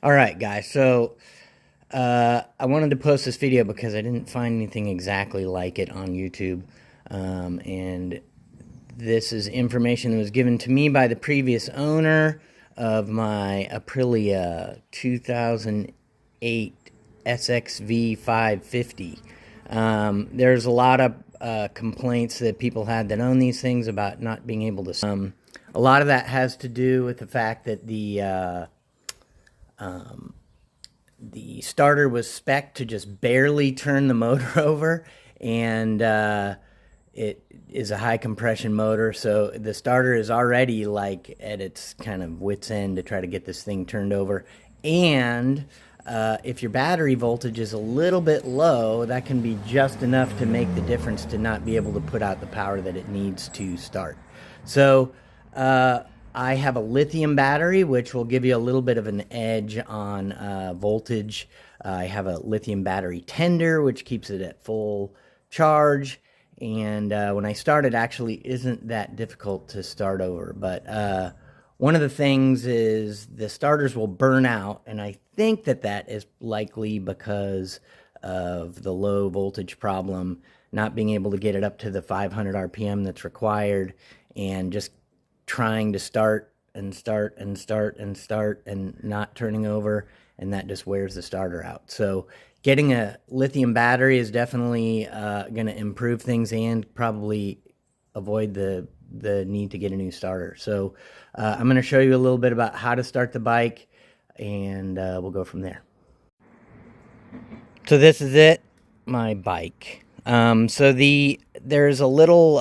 Alright guys, so I wanted to post this video because I didn't find anything exactly like it on YouTube. And this is information that was given to me by the previous owner of my Aprilia 2008 SXV 550. There's a lot of complaints that people had that own these things about not being able to. A lot of that has to do with the fact that the starter was spec'd to just barely turn the motor over, and it is a high compression motor, so the starter is already like at its kind of wit's end to try to get this thing turned over. And if your battery voltage is a little bit low, that can be just enough to make the difference to not be able to put out the power that it needs to start. So I have a lithium battery, which will give you a little bit of an edge on voltage. I have a lithium battery tender, which keeps it at full charge. And when I start, it actually isn't that difficult to start over. But one of the things is the starters will burn out, and I think that that is likely because of the low voltage problem, not being able to get it up to the 500 RPM that's required, and just trying to start and start and start and start and not turning over, and that just wears the starter out. So getting a lithium battery is definitely going to improve things and probably avoid the need to get a new starter. So I'm going to show you a little bit about how to start the bike, and we'll go from there. So this is it, my bike. So there's a little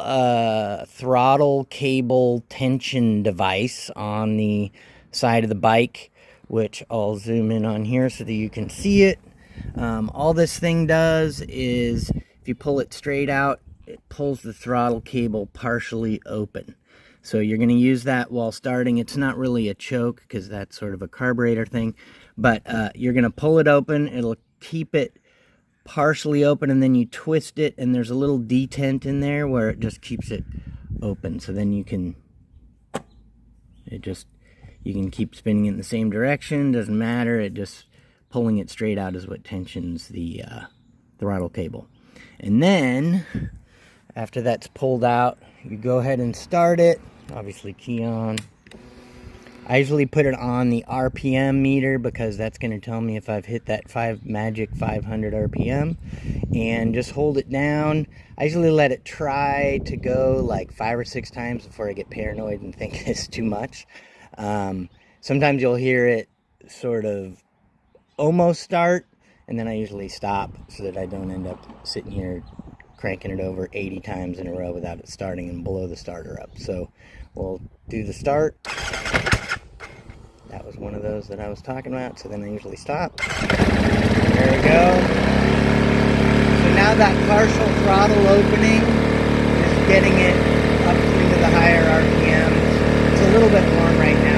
throttle cable tension device on the side of the bike, which I'll zoom in on here so that you can see it. All this thing does is, if you pull it straight out, it pulls the throttle cable partially open. So you're going to use that while starting. It's not really a choke because that's sort of a carburetor thing, but you're going to pull it open. It'll keep it partially open, and then you twist it, and there's a little detent in there where it just keeps it open. So then you can keep spinning it in the same direction. Doesn't matter. It just pulling it straight out is what tensions the throttle cable. And then after that's pulled out, you go ahead and start it. Obviously key on. I usually put it on the RPM meter because that's going to tell me if I've hit that magic 500 RPM. And just hold it down. I usually let it try to go like 5 or 6 times before I get paranoid and think it's too much. Sometimes you'll hear it sort of almost start, and then I usually stop so that I don't end up sitting here cranking it over 80 times in a row without it starting and blow the starter up. So we'll do the start. That was one of those that I was talking about, so then I usually stop. There we go. So now that partial throttle opening is getting it up into the higher RPMs. It's a little bit warm right now.